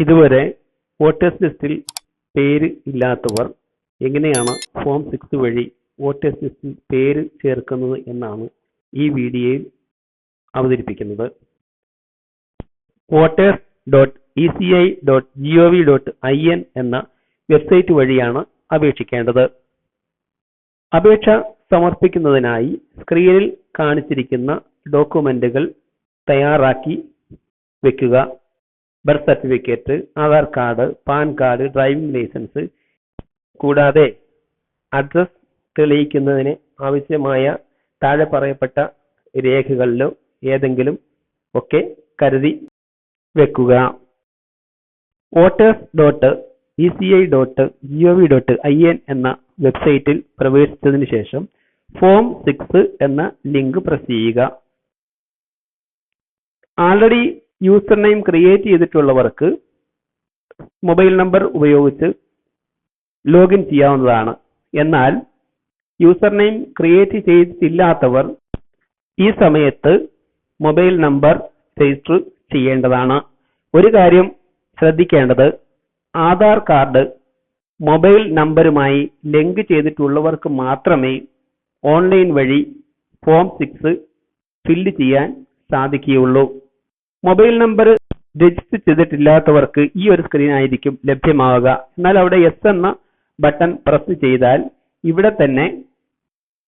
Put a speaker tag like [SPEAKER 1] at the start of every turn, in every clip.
[SPEAKER 1] ഇതുവരെ വോട്ടേഴ്സ് ലിസ്റ്റിൽ പേര് ഇല്ലാത്തവർ എങ്ങനെയാണ് ഫോം 6 വഴി വോട്ടേഴ്സ് ലിസ്റ്റിൽ പേര് ചേർക്കുന്നത് എന്നാണ് ഈ വീഡിയോയിൽ അവതരിപ്പിക്കുന്നത്. voters.eci.gov.in എന്ന വെബ്സൈറ്റ് വഴിയാണ് അപേക്ഷിക്കേണ്ടത്. അപേക്ഷ സമർപ്പിക്കുന്നതിനായി സ്ക്രീനിൽ കാണിച്ചിരിക്കുന്ന ഡോക്യുമെന്റുകൾ തയ്യാറാക്കി വെക്കുക. Birth certificate, Aadhaar card, PAN card, driving licence കൂടാതെ അഡ്രസ് തെളിയിക്കുന്നതിന് ആവശ്യമായ താഴെ പറയപ്പെട്ട രേഖകളിലോ ഏതെങ്കിലും ഒക്കെ കരുതി വെക്കുക. voters.eci.gov.in എന്ന വെബ്സൈറ്റിൽ പ്രവേശിച്ചതിന് ശേഷം ഫോം 6 എന്ന ലിങ്ക് പ്രസ് ചെയ്യുക. ആൾറെഡി യൂസർ നെയിം ക്രിയേറ്റ് ചെയ്തിട്ടുള്ളവർക്ക് മൊബൈൽ നമ്പർ ഉപയോഗിച്ച് ലോഗിൻ ചെയ്യാവുന്നതാണ്. എന്നാൽ യൂസർ നെയിം ക്രിയേറ്റ് ചെയ്തിട്ടില്ലാത്തവർ ഈ സമയത്ത് മൊബൈൽ നമ്പർ രജിസ്റ്റർ ചെയ്യേണ്ടതാണ്. ഒരു കാര്യം ശ്രദ്ധിക്കേണ്ടത്, ആധാർ കാർഡ് മൊബൈൽ നമ്പറുമായി ലിങ്ക് ചെയ്തിട്ടുള്ളവർക്ക് മാത്രമേ ഓൺലൈൻ വഴി ഫോം 6 ഫില്ല് ചെയ്യാൻ സാധിക്കുകയുള്ളൂ. മൊബൈൽ നമ്പർ രജിസ്റ്റർ ചെയ്തിട്ടില്ലാത്തവർക്ക് ഈ ഒരു സ്ക്രീൻ ആയിരിക്കും ലഭ്യമാവുക. എന്നാൽ അവിടെ യെസ് എന്ന ബട്ടൺ പ്രസ് ചെയ്താൽ ഇവിടെ തന്നെ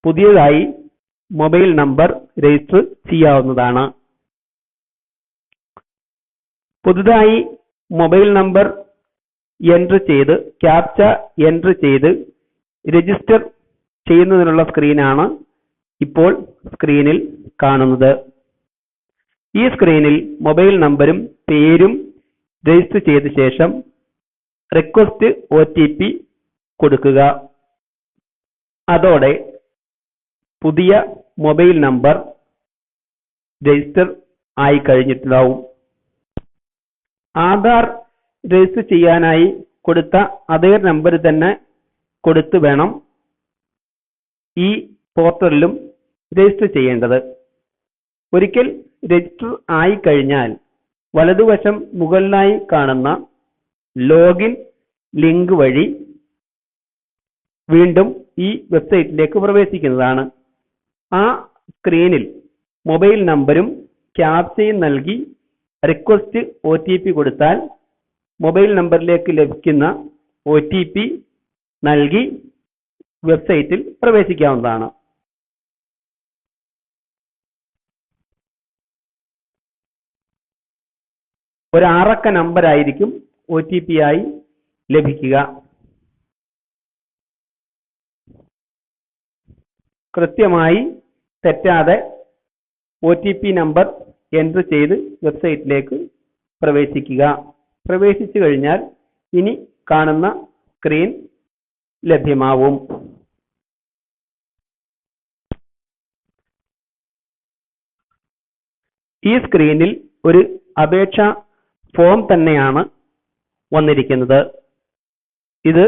[SPEAKER 1] പുതിയതായി മൊബൈൽ നമ്പർ രജിസ്റ്റർ ചെയ്യാവുന്നതാണ്. പുതുതായി മൊബൈൽ നമ്പർ എൻട്രി ചെയ്ത് ക്യാപ്ച എൻട്രി ചെയ്ത് രജിസ്റ്റർ ചെയ്യുന്നതിനുള്ള സ്ക്രീനാണ് ഇപ്പോൾ സ്ക്രീനിൽ കാണുന്നത്. ഈ സ്ക്രീനിൽ മൊബൈൽ നമ്പരും പേരും രജിസ്റ്റർ ചെയ്ത ശേഷം റിക്വസ്റ്റ് OTP കൊടുക്കുക. അതോടെ പുതിയ മൊബൈൽ നമ്പർ രജിസ്റ്റർ ആയി കഴിഞ്ഞിട്ടുണ്ടാവും. ആധാർ രജിസ്റ്റർ ചെയ്യാനായി കൊടുത്ത അതേ നമ്പർ തന്നെ കൊടുത്ത് വേണം ഈ പോർട്ടലിലും രജിസ്റ്റർ ചെയ്യേണ്ടത്. ഒരിക്കൽ രജിസ്റ്റർ ആയി കഴിഞ്ഞാൽ വലതുവശം മുകളിലായി കാണുന്ന ലോഗിൻ ലിങ്ക് വഴി വീണ്ടും ഈ വെബ്സൈറ്റിലേക്ക് പ്രവേശിക്കുന്നതാണ്. ആ സ്ക്രീനിൽ മൊബൈൽ നമ്പരും ക്യാപ്ചയും നൽകി റിക്വസ്റ്റ് OTP കൊടുത്താൽ മൊബൈൽ നമ്പറിലേക്ക് ലഭിക്കുന്ന OTP നൽകി വെബ്സൈറ്റിൽ പ്രവേശിക്കാവുന്നതാണ്. ഒരു 6 അക്ക നമ്പർ ആയിരിക്കും OTP ആയി ലഭിക്കുക. കൃത്യമായി തെറ്റാതെ OTP നമ്പർ എൻട്രി ചെയ്ത് വെബ്സൈറ്റിലേക്ക് പ്രവേശിക്കുക. പ്രവേശിച്ചു കഴിഞ്ഞാൽ ഇനി കാണുന്ന സ്ക്രീൻ ലഭ്യമാവും. ഈ സ്ക്രീനിൽ ഒരു അപേക്ഷ ഫോം തന്നെയാണ് വന്നിരിക്കുന്നത്. ഇത്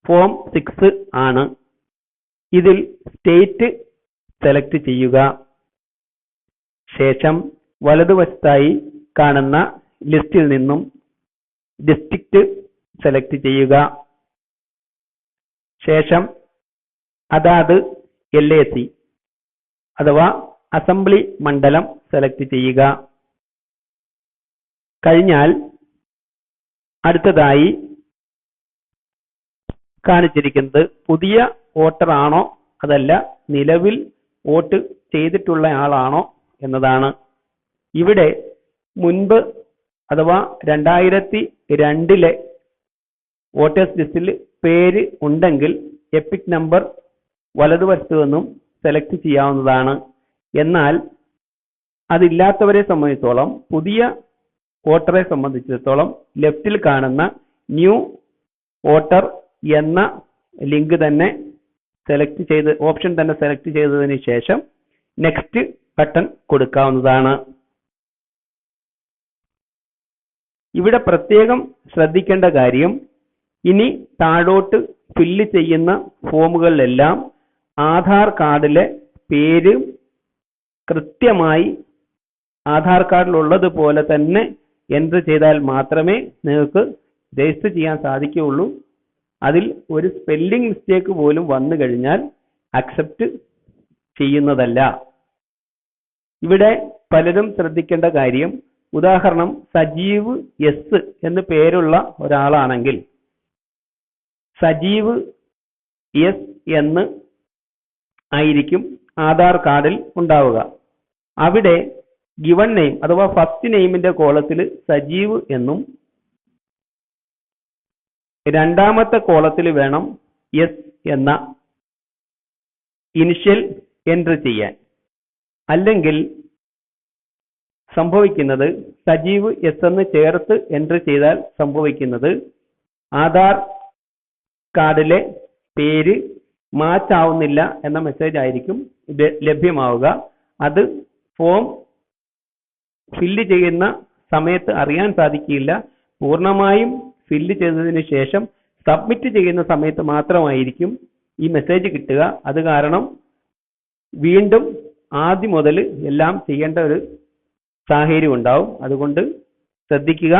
[SPEAKER 1] ഫോം 6 ആണ്. ഇതിൽ സ്റ്റേറ്റ് സെലക്ട് ചെയ്യുക. ശേഷം വലതുവശത്തായി കാണുന്ന ലിസ്റ്റിൽ നിന്നും ഡിസ്ട്രിക്റ്റ് സെലക്ട് ചെയ്യുക. ശേഷം അതാത് LAC അഥവാ അസംബ്ലി മണ്ഡലം സെലക്ട് ചെയ്യുക. കഴിഞ്ഞാൽ അടുത്തതായി കാണിച്ചിരിക്കുന്നത് പുതിയ വോട്ടർ ആണോ അതല്ല നിലവിൽ വോട്ട് ചെയ്തിട്ടുള്ള ആളാണോ എന്നതാണ്. ഇവിടെ മുൻപ് അഥവാ 2002 വോട്ടേഴ്സ് ലിസ്റ്റിൽ പേര് ഉണ്ടെങ്കിൽ എപ്പിക് നമ്പർ വലതുവശത്തു നിന്നും സെലക്ട് ചെയ്യാവുന്നതാണ്. എന്നാൽ അതില്ലാത്തവരെ സംബന്ധിച്ചോളം, പുതിയ വോട്ടറെ സംബന്ധിച്ചിടത്തോളം ലെഫ്റ്റിൽ കാണുന്ന ന്യൂ വോട്ടർ എന്ന ലിങ്ക് തന്നെ സെലക്ട് ചെയ്ത് ഓപ്ഷൻ തന്നെ സെലക്ട് ചെയ്തതിന് ശേഷം നെക്സ്റ്റ് ബട്ടൺ കൊടുക്കാവുന്നതാണ്. ഇവിടെ പ്രത്യേകം ശ്രദ്ധിക്കേണ്ട കാര്യം, ഇനി താഴോട്ട് ഫില്ല് ചെയ്യുന്ന ഫോമുകളിലെല്ലാം ആധാർ കാർഡിലെ പേര് കൃത്യമായി ആധാർ കാർഡിലുള്ളതുപോലെ തന്നെ എൻട്രി ചെയ്താൽ മാത്രമേ നിങ്ങൾക്ക് രജിസ്റ്റർ ചെയ്യാൻ സാധിക്കുകയുള്ളൂ. അതിൽ ഒരു സ്പെല്ലിംഗ് മിസ്റ്റേക്ക് പോലും വന്നു കഴിഞ്ഞാൽ അക്സെപ്റ്റ് ചെയ്യുന്നതല്ല. ഇവിടെ പലരും ശ്രദ്ധിക്കേണ്ട കാര്യം, ഉദാഹരണം സജീവ് എസ് എന്ന് പേരുള്ള ഒരാളാണെങ്കിൽ സജീവ് എസ് എന്ന് ആയിരിക്കും ആധാർ കാർഡിൽ ഉണ്ടാവുക. അവിടെ ഗിവൺ നെയിം അഥവാ ഫസ്റ്റ് നെയിമിന്റെ കോളത്തിൽ സജീവ് എന്നും രണ്ടാമത്തെ കോളത്തിൽ വേണം എസ് എന്ന ഇനിഷ്യൽ എൻട്രി ചെയ്യാൻ. അല്ലെങ്കിൽ സംഭവിക്കുന്നത് സജീവ് എസ് എന്ന് ചേർത്ത് എൻട്രി ചെയ്താൽ സംഭവിക്കുന്നത് ആധാർ കാർഡിലെ പേര് മാച്ച് ആവുന്നില്ല എന്ന മെസ്സേജ് ആയിരിക്കും ഇത് ലഭ്യമാവുക. അത് ഫോം ഫില്ല് ചെയ്യുന്ന സമയത്ത് അറിയാൻ സാധിക്കില്ല. പൂർണ്ണമായും ഫില്ല് ചെയ്തതിന് ശേഷം സബ്മിറ്റ് ചെയ്യുന്ന സമയത്ത് മാത്രമായിരിക്കും ഈ മെസ്സേജ് കിട്ടുക. അത് കാരണം വീണ്ടും ആദ്യം മുതൽ എല്ലാം ചെയ്യേണ്ട ഒരു സാഹചര്യം ഉണ്ടാവും. അതുകൊണ്ട് ശ്രദ്ധിക്കുക,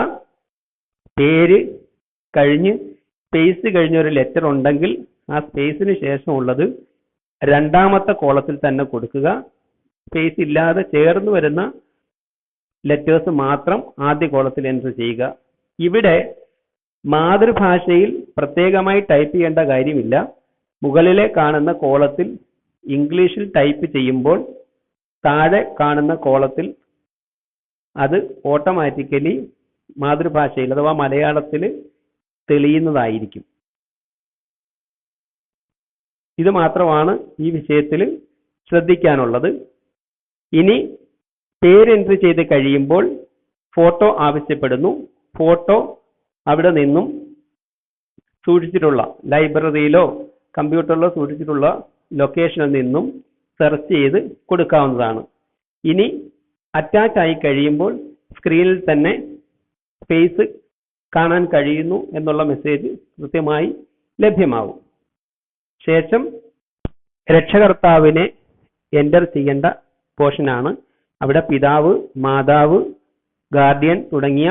[SPEAKER 1] പേര് കഴിഞ്ഞ് സ്പേസ് കഴിഞ്ഞ ഒരു ലെറ്റർ ഉണ്ടെങ്കിൽ ആ സ്പേസിന് ശേഷമുള്ളത് രണ്ടാമത്തെ കോളത്തിൽ തന്നെ കൊടുക്കുക. സ്പേസ് ഇല്ലാതെ ചേർന്ന് വരുന്ന ലെറ്റേഴ്സ് മാത്രം ആദ്യ കോളത്തിൽ എൻട്രി ചെയ്യുക. ഇവിടെ മാതൃഭാഷയിൽ പ്രത്യേകമായി ടൈപ്പ് ചെയ്യേണ്ട കാര്യമില്ല. മുകളിലെ കാണുന്ന കോളത്തിൽ ഇംഗ്ലീഷിൽ ടൈപ്പ് ചെയ്യുമ്പോൾ താഴെ കാണുന്ന കോളത്തിൽ അത് ഓട്ടോമാറ്റിക്കലി മാതൃഭാഷയിൽ അഥവാ മലയാളത്തിൽ തെളിയുന്നതായിരിക്കും. ഇത് മാത്രമാണ് ഈ വിഷയത്തിൽ ശ്രദ്ധിക്കാനുള്ളത്. ഇനി പേര് എൻട്രി ചെയ്ത് കഴിയുമ്പോൾ ഫോട്ടോ ആവശ്യപ്പെടുന്നു. ഫോട്ടോ അവിടെ നിന്നും സൂക്ഷിച്ചിട്ടുള്ള ലൈബ്രറിയിലോ കമ്പ്യൂട്ടറിലോ സൂക്ഷിച്ചിട്ടുള്ള ലൊക്കേഷനിൽ നിന്നും സെർച്ച് ചെയ്ത് കൊടുക്കാവുന്നതാണ്. ഇനി അറ്റാച്ച് ആയി കഴിയുമ്പോൾ സ്ക്രീനിൽ തന്നെ സ്പേസ് കാണാൻ കഴിയുന്നു എന്നുള്ള മെസ്സേജ് കൃത്യമായി ലഭ്യമാവും. ശേഷം രക്ഷകർത്താവിനെ എൻ്റർ ചെയ്യേണ്ട പോർഷനാണ്. അവിടെ പിതാവ്, മാതാവ്, ഗാർഡിയൻ തുടങ്ങിയ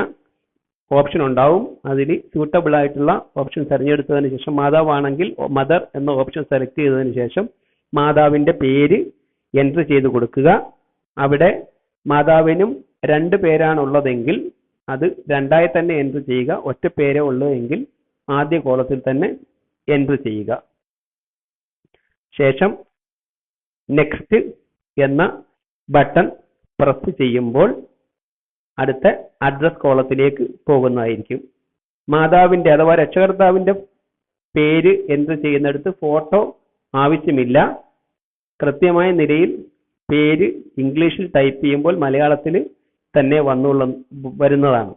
[SPEAKER 1] ഓപ്ഷൻ ഉണ്ടാവും. അതിൽ സ്യൂട്ടബിൾ ആയിട്ടുള്ള ഓപ്ഷൻ തിരഞ്ഞെടുത്തതിന് ശേഷം മാതാവാണെങ്കിൽ മദർ എന്ന ഓപ്ഷൻ സെലക്ട് ചെയ്തതിന് ശേഷം മാതാവിൻ്റെ പേര് എൻട്രി ചെയ്ത് കൊടുക്കുക. അവിടെ മാതാവിനും 2 പേരാണുള്ളതെങ്കിൽ അത് 2ആയി തന്നെ എൻട്രി ചെയ്യുക. ഒറ്റ പേരേ ഉള്ളൂ എങ്കിൽ ആദ്യ കോളത്തിൽ തന്നെ എൻട്രി ചെയ്യുക. ശേഷം നെക്സ്റ്റ് എന്ന ബട്ടൺ പ്രസ് ചെയ്യുമ്പോൾ അടുത്ത അഡ്രസ് കോളത്തിലേക്ക് പോകുന്നതായിരിക്കും. മാതാവിൻ്റെ അഥവാ രക്ഷകർത്താവിൻ്റെ പേര് എൻട്രി ചെയ്യുന്നിടത്ത് ഫോട്ടോ ആവശ്യമില്ല. കൃത്യമായ നിലയിൽ പേര് ഇംഗ്ലീഷിൽ ടൈപ്പ് ചെയ്യുമ്പോൾ മലയാളത്തിൽ തന്നെ വരുന്നതാണ്.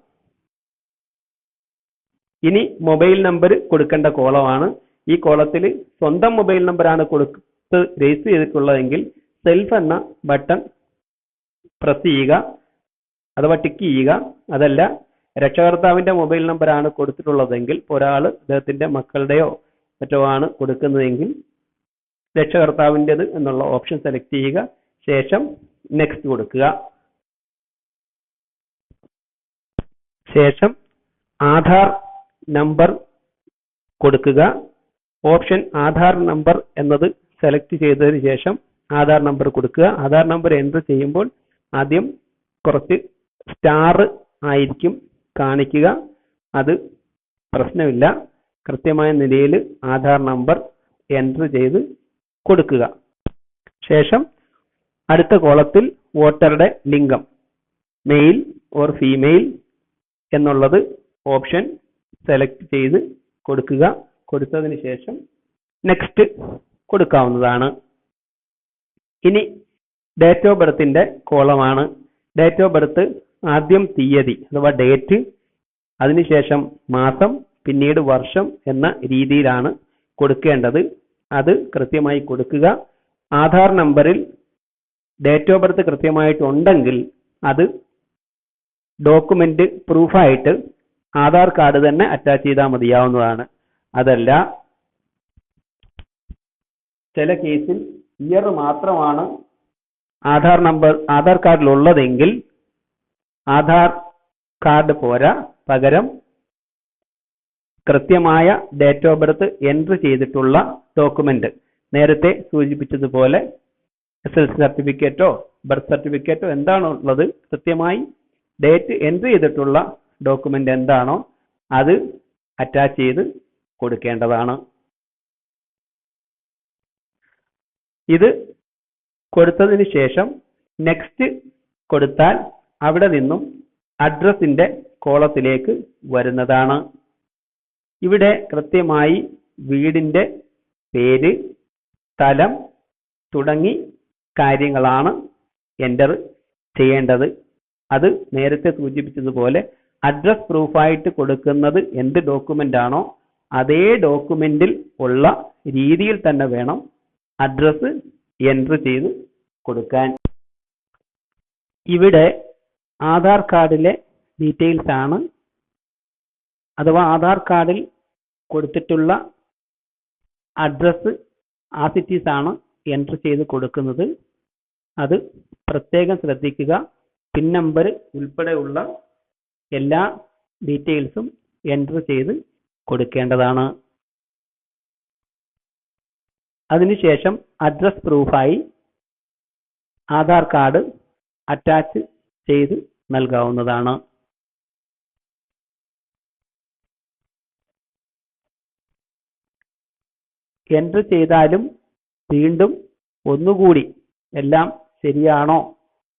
[SPEAKER 1] ഇനി മൊബൈൽ നമ്പർ കൊടുക്കേണ്ട കോളമാണ്. ഈ കോളത്തിൽ സ്വന്തം മൊബൈൽ നമ്പറാണ് കൊടുത്ത് രജിസ്റ്റർ ചെയ്തിട്ടുള്ളതെങ്കിൽ സെൽഫ് എന്ന ബട്ടൺ പ്രസ് ചെയ്യുക അഥവാ ടിക്ക് ചെയ്യുക. അതല്ല രക്ഷകർത്താവിൻ്റെ മൊബൈൽ നമ്പറാണ് കൊടുത്തിട്ടുള്ളതെങ്കിൽ ഒരാൾ അദ്ദേഹത്തിൻ്റെ മക്കളുടെയോ മറ്റോ ആണ് കൊടുക്കുന്നതെങ്കിൽ രക്ഷകർത്താവിൻ്റെത് എന്നുള്ള ഓപ്ഷൻ സെലക്ട് ചെയ്യുക. ശേഷം നെക്സ്റ്റ് കൊടുക്കുക. ശേഷം ആധാർ നമ്പർ കൊടുക്കുക. ഓപ്ഷൻ ആധാർ നമ്പർ എന്നത് സെലക്ട് ചെയ്തതിന് ശേഷം ആധാർ നമ്പർ കൊടുക്കുക. ആധാർ നമ്പർ എൻ്റർ ചെയ്യുമ്പോൾ ആദ്യം കുറച്ച് സ്റ്റാർ ആയിരിക്കും കാണിക്കുക. അത് പ്രശ്നമില്ല. കൃത്യമായ നിലയിൽ ആധാർ നമ്പർ എൻ്റർ ചെയ്ത് കൊടുക്കുക. ശേഷം അടുത്ത കോളത്തിൽ വോട്ടറുടെ ലിംഗം മെയിൽ ഓർ ഫീമെയിൽ എന്നുള്ളത് ഓപ്ഷൻ സെലക്ട് ചെയ്ത് കൊടുക്കുക. കൊടുത്തതിന് ശേഷം നെക്സ്റ്റ് കൊടുക്കാവുന്നതാണ്. ഇനി ഡേറ്റ് ഓഫ് ബർത്തിന്റെ കോളമാണ്. ഡേറ്റ് ഓഫ് ബർത്ത് ആദ്യം തീയതി അഥവാ ഡേറ്റ്, അതിനുശേഷം മാസം, പിന്നീട് വർഷം എന്ന രീതിയിലാണ് കൊടുക്കേണ്ടത്. അത് കൃത്യമായി കൊടുക്കുക. ആധാർ നമ്പറിൽ ഡേറ്റ് ഓഫ് ബർത്ത് കൃത്യമായിട്ടുണ്ടെങ്കിൽ അത് ഡോക്യുമെന്റ് പ്രൂഫായിട്ട് ആധാർ കാർഡ് തന്നെ അറ്റാച്ച് ചെയ്താൽ മതിയാവുന്നതാണ്. അതല്ല ചില കേസിൽ ഇയർ മാത്രമാണ് ആധാർ കാർഡിൽ ഉള്ളതെങ്കിൽ ആധാർ കാർഡ് പോരാ, പകരം കൃത്യമായ ഡേറ്റ് ഓഫ് ബർത്ത് എൻട്രി ചെയ്തിട്ടുള്ള ഡോക്യുമെന്റ്. നേരത്തെ സൂചിപ്പിച്ചതുപോലെ SSLC സർട്ടിഫിക്കറ്റോ ബർത്ത് സർട്ടിഫിക്കറ്റോ എന്താണോ ഉള്ളത്, കൃത്യമായി ഡേറ്റ് എൻട്രി ചെയ്തിട്ടുള്ള ഡോക്യുമെന്റ് എന്താണോ അത് അറ്റാച്ച് ചെയ്ത് കൊടുക്കേണ്ടതാണ്. ഇത് കൊടുത്തതിന് ശേഷം നെക്സ്റ്റ് കൊടുത്താൽ അവിടെ നിന്നും അഡ്രസ്സിന്റെ കോളത്തിലേക്ക് വരുന്നതാണ്. ഇവിടെ കൃത്യമായി വീടിന്റെ പേര്, സ്ഥലം തുടങ്ങി കാര്യങ്ങളാണ് എൻ്റർ ചെയ്യേണ്ടത്. അത് നേരത്തെ സൂചിപ്പിച്ചതുപോലെ അഡ്രസ് പ്രൂഫായിട്ട് കൊടുക്കുന്നത് എന്ത് ഡോക്യുമെന്റ് ആണോ അതേ ഡോക്യുമെന്റിൽ ഉള്ള രീതിയിൽ തന്നെ വേണം അഡ്രസ് എൻട്രി ചെയ്ത് കൊടുക്കാൻ. ഇവിടെ ആധാർ കാർഡിലെ ഡീറ്റെയിൽസ് ആണ്, അഥവാ ആധാർ കാർഡിൽ കൊടുത്തിട്ടുള്ള അഡ്രസ് ആസ് ഇറ്റ് ഈസ് ആണ് എൻട്രി ചെയ്ത് കൊടുക്കുന്നത്. അത് പ്രത്യേകം ശ്രദ്ധിക്കുക. പിൻ നമ്പർ ഉൾപ്പെടെയുള്ള എല്ലാ ഡീറ്റെയിൽസും എൻട്രി ചെയ്ത് കൊടുക്കേണ്ടതാണ്. അതിനുശേഷം അഡ്രസ് പ്രൂഫായി ആധാർ കാർഡ് അറ്റാച്ച് ചെയ്ത് നൽകാവുന്നതാണ്. എൻട്രി ചെയ്താലും വീണ്ടും ഒന്നുകൂടി എല്ലാം ശരിയാണോ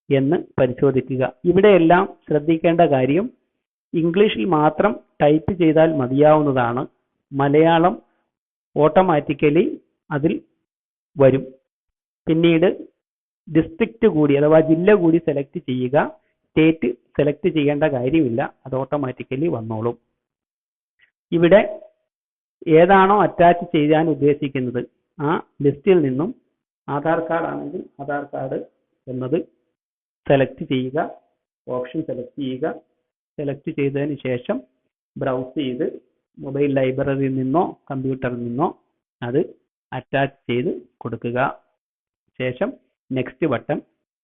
[SPEAKER 1] എന്ന് പരിശോധിക്കുക. ഇവിടെയെല്ലാം ശ്രദ്ധിക്കേണ്ട കാര്യം, ഇംഗ്ലീഷിൽ മാത്രം ടൈപ്പ് ചെയ്താൽ മതിയാവുന്നതാണ്. മലയാളം ഓട്ടോമാറ്റിക്കലി അതിൽ വരും. പിന്നീട് ഡിസ്ട്രിക്റ്റ് കൂടി അഥവാ ജില്ല കൂടി സെലക്ട് ചെയ്യുക. സ്റ്റേറ്റ് സെലക്ട് ചെയ്യേണ്ട കാര്യമില്ല, അത് ഓട്ടോമാറ്റിക്കലി വന്നോളും. ഇവിടെ ഏതാണോ അറ്റാച്ച് ചെയ്യാൻ ഉദ്ദേശിക്കുന്നത് ആ ലിസ്റ്റിൽ നിന്നും ആധാർ കാർഡ് ആണെങ്കിൽ ആധാർ കാർഡ് എന്നത് സെലക്ട് ചെയ്യുക, ഓപ്ഷൻ സെലക്ട് ചെയ്യുക. സെലക്ട് ചെയ്തതിന് ശേഷം ബ്രൗസ് ചെയ്ത് മൊബൈൽ ലൈബ്രറിയിൽ നിന്നോ കമ്പ്യൂട്ടറിൽ നിന്നോ അത് അറ്റാച്ച് ചെയ്ത് കൊടുക്കുക. ശേഷം നെക്സ്റ്റ് ബട്ടൺ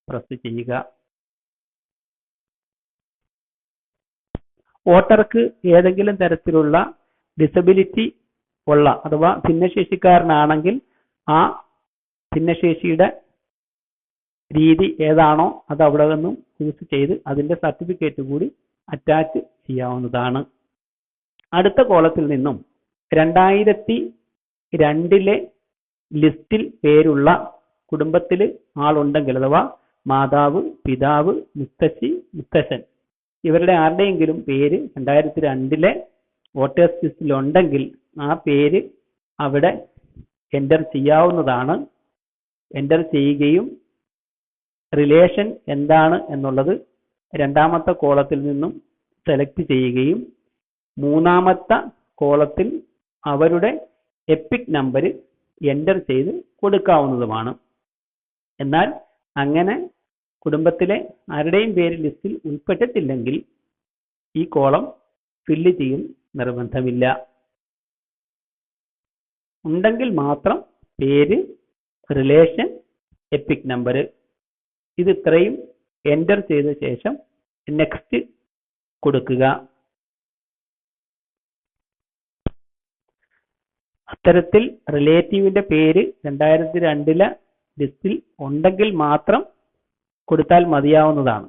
[SPEAKER 1] പ്രസ് ചെയ്യുക. വോട്ടർക്ക് ഏതെങ്കിലും തരത്തിലുള്ള ഡിസബിലിറ്റി ഉള്ള അഥവാ ഭിന്നശേഷിക്കാരനാണെങ്കിൽ ആ ഭിന്നശേഷിയുടെ രീതി ഏതാണോ അത് അവിടെ നിന്നും ചൂസ് ചെയ്ത് അതിന്റെ സർട്ടിഫിക്കറ്റ് കൂടി അറ്റാച്ച് ചെയ്യാവുന്നതാണ്. അടുത്ത കോളത്തിൽ നിന്നും 2002 ലിസ്റ്റിൽ പേരുള്ള കുടുംബത്തിൽ ആളുണ്ടെങ്കിൽ അഥവാ മാതാവ്, പിതാവ്, മുത്തശ്ശി, മുത്തശ്ശൻ ഇവരുടെ ആരുടെയെങ്കിലും പേര് 2002 വോട്ടേഴ്സ് ലിസ്റ്റിൽ ഉണ്ടെങ്കിൽ ആ പേര് അവിടെ എൻ്റർ ചെയ്യാവുന്നതാണ്. എൻ്റർ ചെയ്യുകയും റിലേഷൻ എന്താണ് എന്നുള്ളത് രണ്ടാമത്തെ കോളത്തിൽ നിന്നും സെലക്ട് ചെയ്യുകയും മൂന്നാമത്തെ കോളത്തിൽ അവരുടെ എപ്പിക് നമ്പർ എൻ്റർ ചെയ്ത് കൊടുക്കാവുന്നതുമാണ്. എന്നാൽ അങ്ങനെ കുടുംബത്തിലെ ആരുടെയും പേര് ലിസ്റ്റിൽ ഉൾപ്പെട്ടിട്ടില്ലെങ്കിൽ ഈ കോളം ഫില്ല് ചെയ്യും നിർബന്ധമില്ല. ഉണ്ടെങ്കിൽ മാത്രം പേര്, റിലേഷൻ, എപ്പിക് നമ്പർ ഇത് ഇത്രയും എൻ്റർ ചെയ്ത ശേഷം നെക്സ്റ്റ് കൊടുക്കുക. അത്തരത്തിൽ റിലേറ്റീവിന്റെ പേര് 2002 ലിസ്റ്റിൽ ഉണ്ടെങ്കിൽ മാത്രം കൊടുത്താൽ മതിയാവുന്നതാണ്.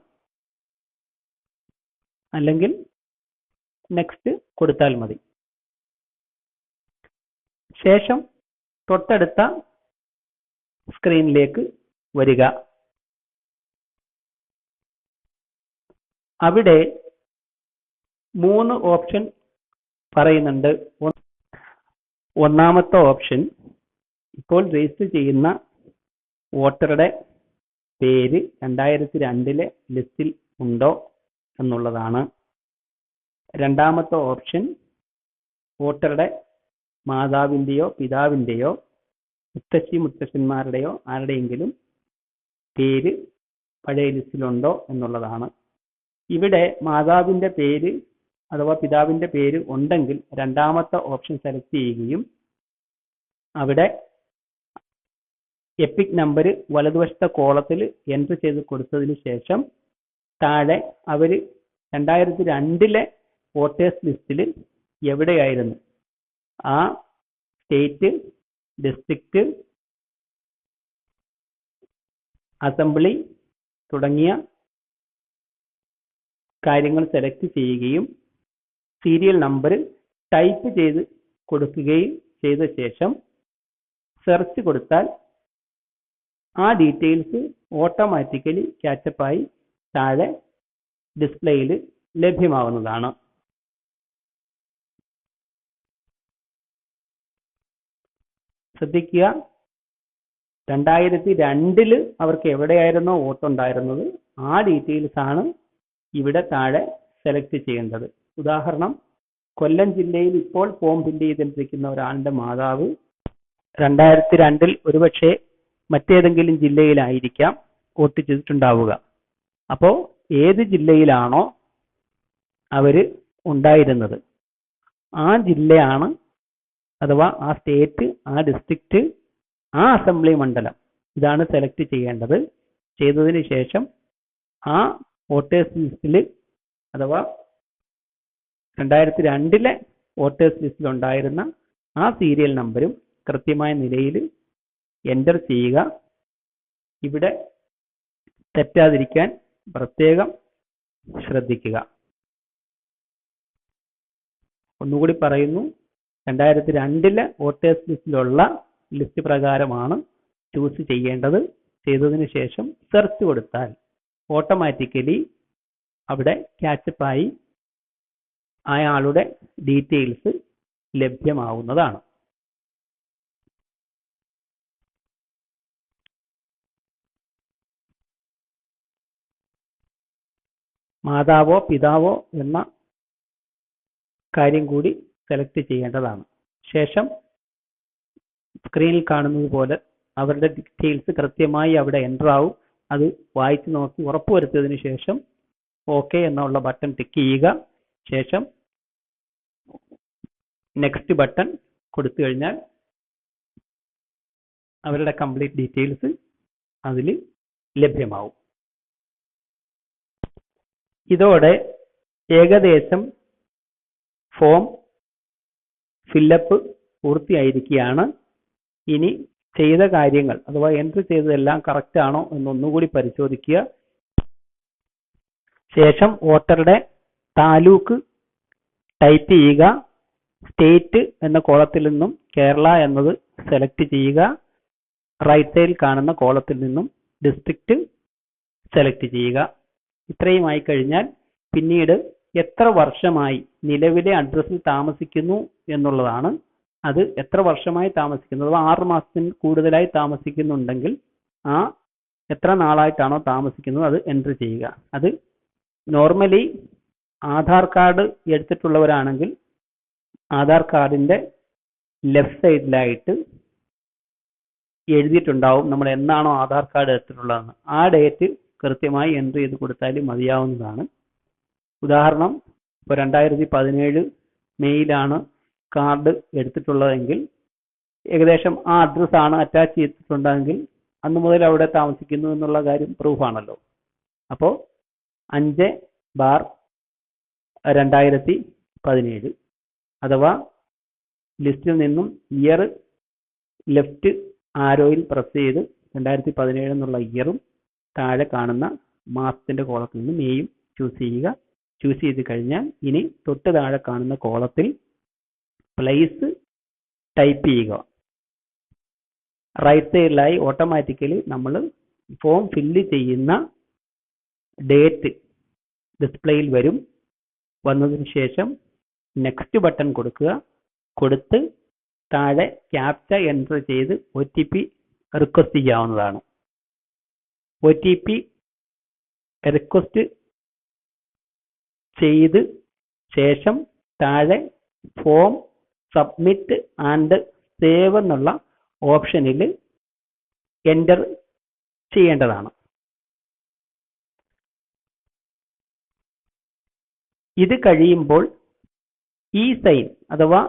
[SPEAKER 1] അല്ലെങ്കിൽ നെക്സ്റ്റ് കൊടുത്താൽ മതി. ശേഷം തൊട്ടടുത്ത സ്ക്രീനിലേക്ക് വരിക. അവിടെ 3 ഓപ്ഷൻ പറയുന്നുണ്ട്. ഒന്നാമത്തെ ഓപ്ഷൻ ഇപ്പോൾ രജിസ്റ്റർ ചെയ്യുന്ന വോട്ടറുടെ പേര് 2002 ലിസ്റ്റിൽ ഉണ്ടോ എന്നുള്ളതാണ്. രണ്ടാമത്തെ ഓപ്ഷൻ വോട്ടറുടെ മാതാവിൻ്റെയോ പിതാവിൻ്റെയോ മുത്തശ്ശി മുത്തശ്ശന്മാരുടെയോ ആരുടെയെങ്കിലും പേര് പഴയ ലിസ്റ്റിലുണ്ടോ എന്നുള്ളതാണ്. ഇവിടെ മാതാവിൻ്റെ പേര് അഥവാ പിതാവിൻ്റെ പേര് ഉണ്ടെങ്കിൽ രണ്ടാമത്തെ ഓപ്ഷൻ സെലക്ട് ചെയ്യുകയും അവിടെ എപ്പിക് നമ്പർ വലതുവശത്തെ കോളത്തിൽ എൻ്റർ ചെയ്ത് കൊടുത്തതിന് ശേഷം താഴെ അവർ 2002 വോട്ടേഴ്സ് ലിസ്റ്റിൽ എവിടെയായിരുന്നു? ആ സ്റ്റേറ്റ്, ഡിസ്ട്രിക്റ്റ്, അസംബ്ലി തുടങ്ങിയ കാര്യങ്ങൾ സെലക്ട് ചെയ്യുകയും സീരിയൽ നമ്പർ ടൈപ്പ് ചെയ്ത് കൊടുക്കുകയും ചെയ്ത ശേഷം സെർച്ച് കൊടുത്താൽ ആ ഡീറ്റെയിൽസ് ഓട്ടോമാറ്റിക്കലി ക്യാച്ചപ്പായി താഴെ ഡിസ്പ്ലേയിൽ ലഭ്യമാവുന്നതാണ്. ശ്രദ്ധിക്കുക, 2002 അവർക്ക് എവിടെയായിരുന്നോ വോട്ടുണ്ടായിരുന്നത് ആ ഡീറ്റെയിൽസ് ആണ് ഇവിടെ താഴെ സെലക്ട് ചെയ്യേണ്ടത്. ഉദാഹരണം, കൊല്ലം ജില്ലയിൽ ഇപ്പോൾ ഫോം ഫില്ല് ചെയ്തിരിക്കുന്ന ഒരാളുടെ മാതാവ് 2002 ഒരുപക്ഷെ മറ്റേതെങ്കിലും ജില്ലയിലായിരിക്കാം വോട്ട് ചെയ്തിട്ടുണ്ടാവുക. അപ്പോൾ ഏത് ജില്ലയിലാണോ അവര് ഉണ്ടായിരുന്നത് ആ ജില്ലയാണ്, അഥവാ ആ സ്റ്റേറ്റ്, ആ ഡിസ്ട്രിക്റ്റ്, ആ അസംബ്ലി മണ്ഡലം ഇതാണ് സെലക്ട് ചെയ്യേണ്ടത്. ചെയ്തതിന് ശേഷം ആ വോട്ടേഴ്സ് ലിസ്റ്റിൽ, അഥവാ 2002 വോട്ടേഴ്സ് ലിസ്റ്റിൽ ഉണ്ടായിരുന്ന ആ സീരിയൽ നമ്പരും കൃത്യമായ നിലയിൽ എൻ്റർ ചെയ്യുക. ഇവിടെ തെറ്റാതിരിക്കാൻ പ്രത്യേകം ശ്രദ്ധിക്കുക. ഒന്നുകൂടി പറയുന്നു, 2002 വോട്ടേഴ്സ് ലിസ്റ്റിലുള്ള ലിസ്റ്റ് പ്രകാരമാണ് ചൂസ് ചെയ്യേണ്ടത്. ചെയ്തതിന് ശേഷം സെർച്ച് കൊടുത്താൽ ഓട്ടോമാറ്റിക്കലി അവിടെ ക്യാച്ചപ്പായി അയാളുടെ ഡീറ്റെയിൽസ് ലഭ്യമാവുന്നതാണ്. മാതാവോ പിതാവോ എന്ന കാര്യം കൂടി സെലക്ട് ചെയ്യേണ്ടതാണ്. ശേഷം സ്ക്രീനിൽ കാണുന്നത് പോലെ അവരുടെ ഡീറ്റെയിൽസ് കൃത്യമായി അവിടെ എൻ്റർ ആവും. അത് വായിച്ചു നോക്കി ഉറപ്പുവരുത്തിയതിനു ശേഷം ഓക്കെ എന്നുള്ള ബട്ടൺ ടിക്ക് ചെയ്യുക. ശേഷം നെക്സ്റ്റ് ബട്ടൺ കൊടുത്തു കഴിഞ്ഞാൽ അവരുടെ കംപ്ലീറ്റ് ഡീറ്റെയിൽസ് അതിൽ ലഭ്യമാവും. ഇതോടെ ഏകദേശം ഫോം ഫില്ലപ്പ് പൂർത്തിയായിരിക്കുകയാണ്. ഇനി ചെയ്ത കാര്യങ്ങൾ അഥവാ എൻട്രി ചെയ്തതെല്ലാം കറക്റ്റ് ആണോ എന്നൊന്നുകൂടി പരിശോധിക്കുക. ശേഷം വോട്ടറുടെ താലൂക്ക് ടൈപ്പ് ചെയ്യുക. സ്റ്റേറ്റ് എന്ന കോളത്തിൽ നിന്നും കേരള എന്നത് സെലക്ട് ചെയ്യുക. റൈറ്റ് സൈഡിൽ കാണുന്ന കോളത്തിൽ നിന്നും ഡിസ്ട്രിക്റ്റ് സെലക്ട് ചെയ്യുക. ഇത്രയും ആയി കഴിഞ്ഞാൽ പിന്നീട് എത്ര വർഷമായി നിലവിലെ അഡ്രസ്സിൽ താമസിക്കുന്നു എന്നുള്ളതാണ്. അത് എത്ര വർഷമായി താമസിക്കുന്നത്, 6 മാസത്തിന് കൂടുതലായി താമസിക്കുന്നുണ്ടെങ്കിൽ ആ എത്ര നാളായിട്ടാണോ താമസിക്കുന്നത് അത് എൻട്രി ചെയ്യുക. അത് നോർമലി ആധാർ കാർഡ് എടുത്തിട്ടുള്ളവരാണെങ്കിൽ ആധാർ കാർഡിന്റെ ലെഫ്റ്റ് സൈഡിലായിട്ട് എഴുതിയിട്ടുണ്ടാവും നമ്മൾ എന്നാണോ ആധാർ കാർഡ് എടുത്തിട്ടുള്ളതെന്ന്. ആ ഡേറ്റ് കൃത്യമായി എൻട്രി ചെയ്ത് കൊടുത്താൽ മതിയാവുന്നതാണ്. ഉദാഹരണം, ഇപ്പോൾ 2017 മെയ്യിലാണ് കാർഡ് എടുത്തിട്ടുള്ളതെങ്കിൽ ഏകദേശം ആ അഡ്രസ്സാണ് അറ്റാച്ച് ചെയ്തിട്ടുണ്ടെങ്കിൽ അന്ന് മുതൽ അവിടെ താമസിക്കുന്നു എന്നുള്ള കാര്യം പ്രൂഫാണല്ലോ. അപ്പോൾ 5/2017 അഥവാ ലിസ്റ്റിൽ നിന്നും ഇയർ ലെഫ്റ്റ് ആരോയിൽ പ്രസ് ചെയ്ത് 2017 എന്നുള്ള ഇയറും താഴെ കാണുന്ന മാസത്തിന്റെ കോളത്തിൽ നിന്ന് മെയ്യും ചൂസ് ചെയ്യുക. ചൂസ് ചെയ്ത് കഴിഞ്ഞാൽ ഇനി തൊട്ട് താഴെ കാണുന്ന കോളത്തിൽ പ്ലേസ് ടൈപ്പ് ചെയ്യുക. റൈറ്റ് സൈഡിലായി ഓട്ടോമാറ്റിക്കലി നമ്മൾ ഫോം ഫില്ല് ചെയ്യുന്ന ഡേറ്റ് ഡിസ്പ്ലേയിൽ വരും. വന്നതിന് ശേഷം നെക്സ്റ്റ് ബട്ടൺ കൊടുക്കുക. കൊടുത്ത് താഴെ ക്യാപ്ച എൻ്റർ ചെയ്ത് OTP റിക്വസ്റ്റ് ചെയ്യാവുന്നതാണ്. OTP റിക്വസ്റ്റ് ചെയ്ത് ശേഷം താഴെ ഫോം സബ്മിറ്റ് ആൻഡ് സേവ് എന്നുള്ള ഓപ്ഷനിൽ എൻ്റർ ചെയ്യേണ്ടതാണ്. ഇത് കഴിയുമ്പോൾ ഈ സൈൻ അഥവാ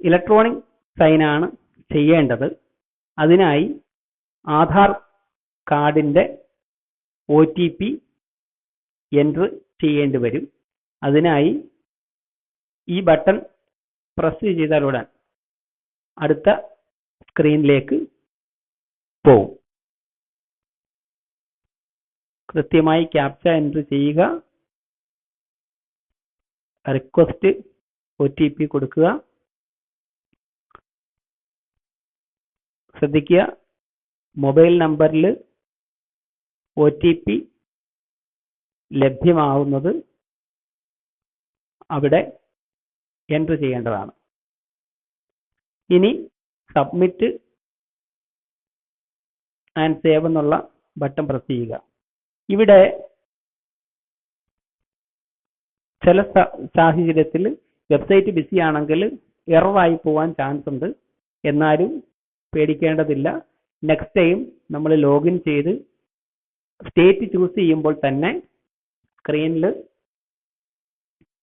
[SPEAKER 1] ഇലക്ട്രോണിക് സൈൻ ആണ് ചെയ്യേണ്ടത്. അതിനായി ആധാർ കാർഡിന്റെ OTP എൻ്റർ ചെയ്യേണ്ടി വരും. അതിനായി ഈ ബട്ടൺ പ്രസ് ചെയ്താലുടൻ അടുത്ത സ്ക്രീനിലേക്ക് പോകും. കൃത്യമായി ക്യാപ്ച എൻട്രി ചെയ്യുക, റിക്വസ്റ്റ് OTP കൊടുക്കുക. ശ്രദ്ധിക്കുക, മൊബൈൽ നമ്പറിൽ OTP ലഭ്യമാവുന്നത് അവിടെ എൻട്രി ചെയ്യേണ്ടതാണ്. ഇനി സബ്മിറ്റ് ആൻഡ് സേവ് എന്നുള്ള ബട്ടൺ പ്രസ് ചെയ്യുക. ഇവിടെ ചില സാഹചര്യത്തിൽ വെബ്സൈറ്റ് ബിസി ആണെങ്കിൽ എററായി പോവാൻ ചാൻസ് ഉണ്ട്. എന്നാലും പേടിക്കേണ്ടതില്ല. നെക്സ്റ്റ് ടൈം നമ്മൾ ലോഗിൻ ചെയ്ത് സ്റ്റേറ്റ് ചൂസ് ചെയ്യുമ്പോൾ തന്നെ സ്ക്രീനിൽ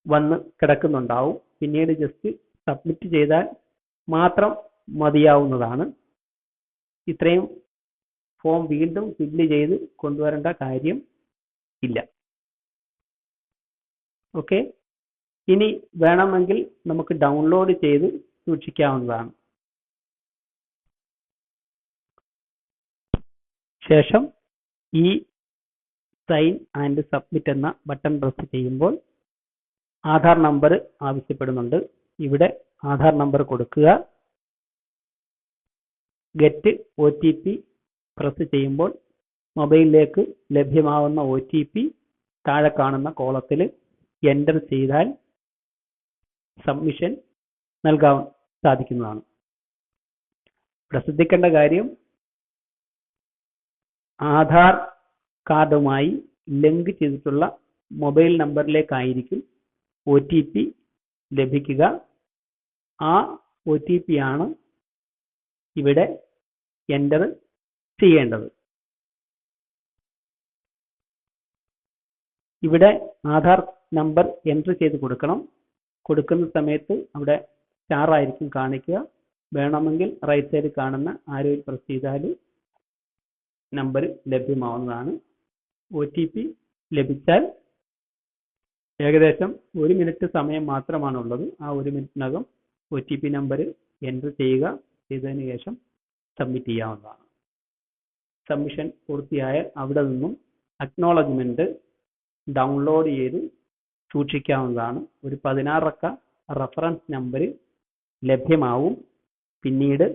[SPEAKER 1] വന്ന് കിടക്കുന്നുണ്ടാവും. പിന്നീട് ജസ്റ്റ് സബ്മിറ്റ് ചെയ്താൽ മാത്രം മതിയാവുന്നതാണ്. ഇത്രയും ഫോം വീണ്ടും ഫില്ല് ചെയ്ത് കൊണ്ടുവരേണ്ട കാര്യം ഇല്ല. ഓക്കെ, ഇനി വേണമെങ്കിൽ നമുക്ക് ഡൗൺലോഡ് ചെയ്ത് സൂക്ഷിക്കാവുന്നതാണ്. ശേഷം ഈ സൈൻ ആൻഡ് സബ്മിറ്റ് എന്ന ബട്ടൺ പ്രസ് ചെയ്യുമ്പോൾ ആധാർ നമ്പർ ആവശ്യപ്പെടുന്നുണ്ട്. ഇവിടെ ആധാർ നമ്പർ കൊടുക്കുക. ഗെറ്റ് OTP പ്രസ് ചെയ്യുമ്പോൾ മൊബൈലിലേക്ക് ലഭ്യമാവുന്ന OTP താഴെ കാണുന്ന കോളത്തിൽ എൻ്റർ ചെയ്താൽ സബ്മിഷൻ നൽകാൻ സാധിക്കുന്നതാണ്. ശ്രദ്ധിക്കേണ്ട കാര്യം, ആധാർ കാർഡുമായി ലിങ്ക് ചെയ്തിട്ടുള്ള മൊബൈൽ നമ്പറിലേക്കായിരിക്കും OTP ലഭിക്കുക. ആ OTP ആണ് ഇവിടെ എൻ്റർ ചെയ്യേണ്ടത്. ഇവിടെ ആധാർ നമ്പർ എൻ്റർ ചെയ്ത് കൊടുക്കണം. കൊടുക്കുന്ന സമയത്ത് അവിടെ സ്റ്റാർ ആയിരിക്കും കാണിക്കുക. വേണമെങ്കിൽ റൈറ്റ് സൈഡിൽ കാണുന്ന ആരോയിൽ പ്രസ് ചെയ്താൽ നമ്പർ ലഭ്യമാവുന്നതാണ്. OTP ലഭിച്ചാൽ ഏകദേശം 1 മിനിറ്റ് സമയം മാത്രമാണുള്ളത്. ആ 1 മിനിറ്റിനകം OTP നമ്പർ എൻ്റർ ചെയ്യുക. ചെയ്തതിന് ശേഷം സബ്മിറ്റ് ചെയ്യാവുന്നതാണ്. സബ്മിഷൻ പൂർത്തിയായാൽ അവിടെ നിന്നും അക്നോളജ്മെന്റ് ഡൗൺലോഡ് ചെയ്ത് സൂക്ഷിക്കാവുന്നതാണ്. ഒരു 16 അക്ക റഫറൻസ് നമ്പർ ലഭ്യമാവും. പിന്നീട്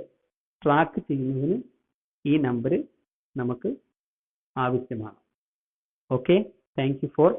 [SPEAKER 1] ട്രാക്ക് ചെയ്യുന്നതിന് ഈ നമ്പർ നമുക്ക് ആവശ്യമാണ്. Okay, thank you for